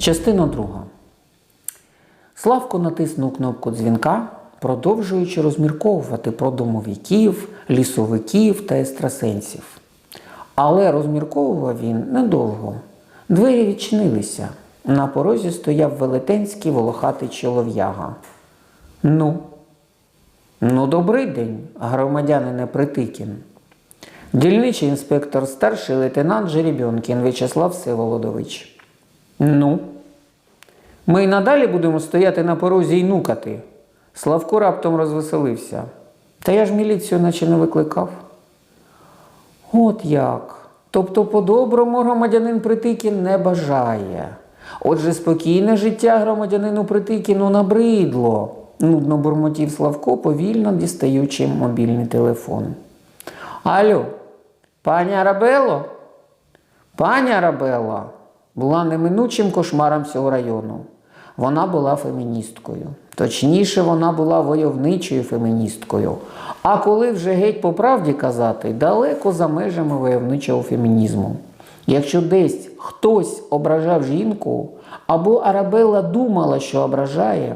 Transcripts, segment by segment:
Частина 2. Славко натиснув кнопку дзвінка, продовжуючи розмірковувати про домовиків, лісовиків та екстрасенсів. Але розмірковував він недовго. Двері відчинилися. На порозі стояв велетенський волохатий чолов'яга. Ну, добрий день, громадянине Притикін. Дільничий інспектор, старший лейтенант Жеребьонкін В'ячеслав Всеволодович. Ну? Ми й надалі будемо стояти на порозі й нукати. Славко раптом розвеселився. Та я ж міліцію наче не викликав. От як. Тобто по-доброму громадянин Притикін не бажає. Отже, спокійне життя громадянину Притикіну набридло. Нудно бурмотів Славко, повільно дістаючи мобільний телефон. Алло, пані Арабелло? Пані Арабелла була неминучим кошмаром цього району. Вона була феміністкою. Точніше, вона була войовничою феміністкою. А коли вже геть по правді казати, далеко за межами войовничого фемінізму. Якщо десь хтось ображав жінку, або Арабелла думала, що ображає,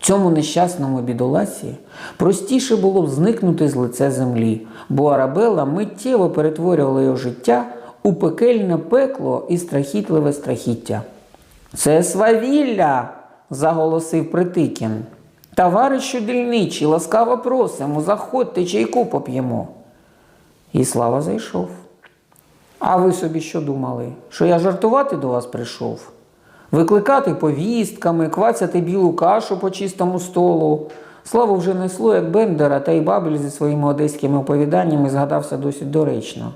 цьому нещасному бідоласі простіше було б зникнути з лиця землі, бо Арабелла миттєво перетворювала його життя у пекельне пекло і страхітливе страхіття. «Це свавілля!» – заголосив Притикін. «Товаришу дільничий, ласкаво просимо, заходьте, чайку поп'ємо». І Слава зайшов. «А ви собі що думали? Що я жартувати до вас прийшов? Викликати повістками, квацяти білу кашу по чистому столу?» Славу вже несло, як Бендера, та й Бабель зі своїми одеськими оповіданнями згадався досить доречно.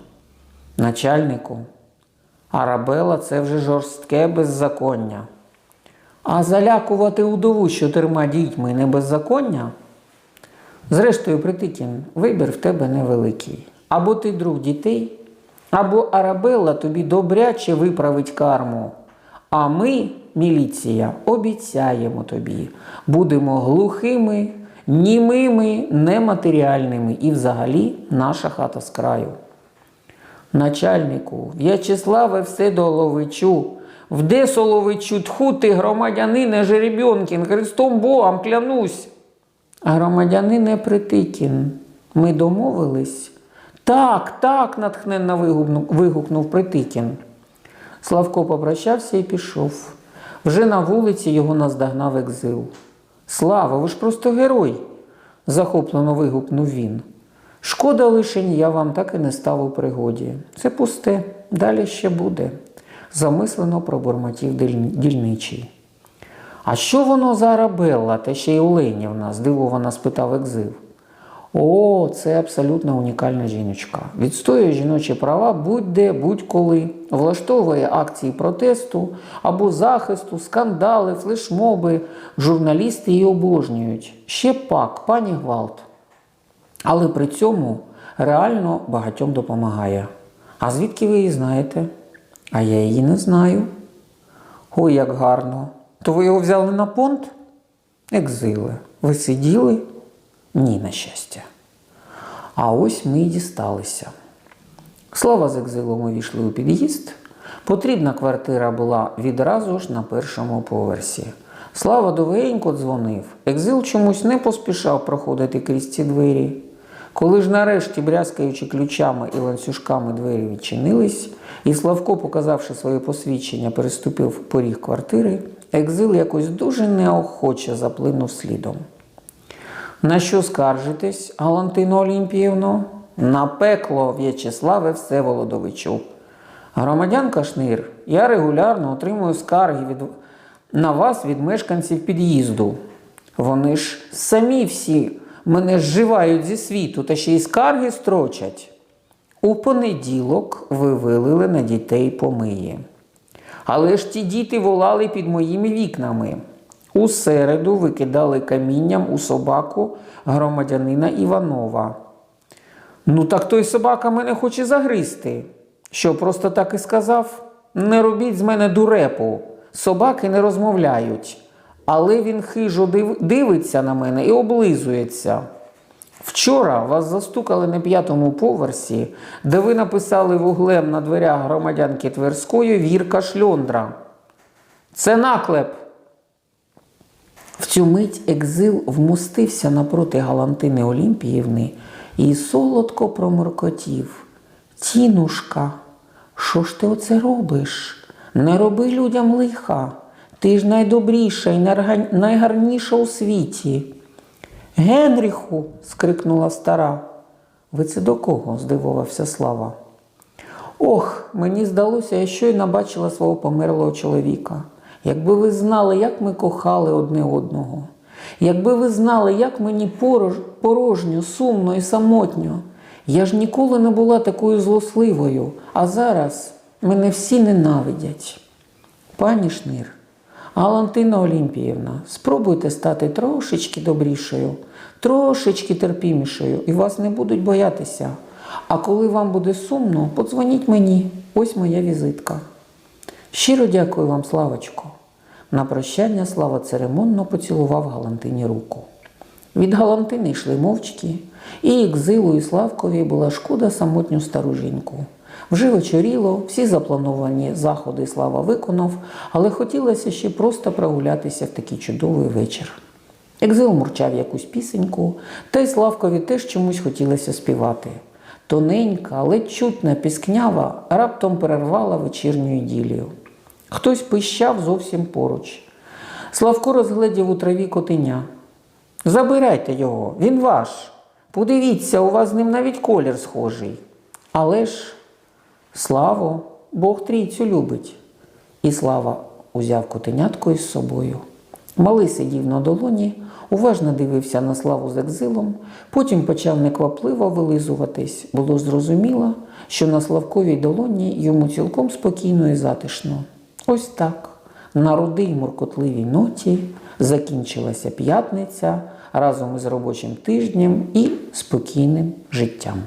«Начальнику, Арабелла – це вже жорстке беззаконня. А залякувати удову 4 дітьми не беззаконня? Зрештою, Притикін, вибір в тебе невеликий. Або ти друг дітей, або Арабелла тобі добряче виправить карму. А ми, міліція, обіцяємо тобі, будемо глухими, німими, нематеріальними і взагалі наша хата з краю. Начальнику, В'ячеславе Всеволодовичу, вде Соловичу, тху ти, громадянине Жеребьонкін, Христом Богом клянусь. Громадянине Притикін, ми домовились? Так, натхненно вигукнув Притикін. Славко попрощався і пішов. Вже на вулиці його наздогнав Екзил. «Слава, ви ж просто герой!» – захоплено вигукнув він. «Шкода лишень, я вам так і не став у пригоді. Це пусте, далі ще буде», – замислено пробурмотів дільничий. «А що воно за Арабелла, та ще й Оленівна?» – здивовано спитав Екзил. «О, це абсолютно унікальна жіночка. Відстоює жіночі права будь-де, будь-коли, влаштовує акції протесту або захисту, скандали, флешмоби. Журналісти її обожнюють. Ще пак, пані Гвалт. Але при цьому реально багатьом допомагає. А звідки ви її знаєте?» «А я її не знаю». «Ой, як гарно. То ви його взяли на понт?» «Екзиле, ви сиділи?» «Ні, на щастя». А ось ми й дісталися. Слава з Екзилом увійшли у під'їзд. Потрібна квартира була відразу ж на першому поверсі. Слава довгенько дзвонив. Екзил чомусь не поспішав проходити крізь ці двері. Коли ж нарешті, брязкаючи ключами і ланцюжками, двері відчинились, і Славко, показавши своє посвідчення, переступив поріг квартири, Екзил якось дуже неохоче заплинув слідом. «На що скаржитесь, Галантино Олімпіївно?» «На пекло, В'ячеславе Всеволодовичу. Громадянка Шнир, я регулярно отримую скарги на вас від мешканців під'їзду. Вони ж самі всі мене зживають зі світу та ще й скарги строчать. У понеділок ви вилили на дітей помиї. Але ж ті діти волали під моїми вікнами. У середу ви кидали камінням у собаку громадянина Іванова. Ну так той собака мене хоче загризти. Що, просто так і сказав? Не робіть з мене дурепу. Собаки не розмовляють. Але він хижо дивиться на мене і облизується. Вчора вас застукали на 5-му поверсі, де ви написали вуглем на дверях громадянки Тверської Вірка Шльондра. Це наклеп. В цю мить Екзил вмостився напроти Галантини Олімпіївни і солодко проморкотів. Тінушка, що ж ти оце робиш? Не роби людям лиха. Ти ж найдобріша і найгарніша у світі. Генріху, скрикнула стара. Ви це до кого? Здивувався Слава. Ох, мені здалося, я щойно бачила свого померлого чоловіка. Якби ви знали, як ми кохали одне одного. Якби ви знали, як мені порожньо, сумно і самотньо. Я ж ніколи не була такою злосливою, а зараз мене всі ненавидять. Пані Шнир, Галантина Олімпіївна, спробуйте стати трошечки добрішою, трошечки терпімішою, і вас не будуть боятися. А коли вам буде сумно, подзвоніть мені, ось моя візитка. Щиро дякую вам, Славочко. На прощання Слава церемонно поцілував Галантині руку. Від Галантини йшли мовчки, і Екзилу, і Славкові була шкода самотню стару жінку. Вже вечоріло, всі заплановані заходи Слава виконав, але хотілося ще просто прогулятися в такий чудовий вечір. Екзил мурчав якусь пісеньку, та й Славкові теж чомусь хотілося співати. Тоненька, ледь чутна піскнява раптом перервала вечірню іділію. Хтось пищав зовсім поруч. Славко розгледів у траві котеня. «Забирайте його, він ваш. Подивіться, у вас з ним навіть колір схожий». Але ж, Славо, Бог трійцю любить. І Слава узяв котенятко із собою. Малий сидів на долоні, уважно дивився на Славу з Екзилом, потім почав неквапливо вилизуватись. Було зрозуміло, що на Славковій долоні йому цілком спокійно і затишно. Ось так, на рудій муркотливій ноті закінчилася п'ятниця разом із робочим тижнем і спокійним життям.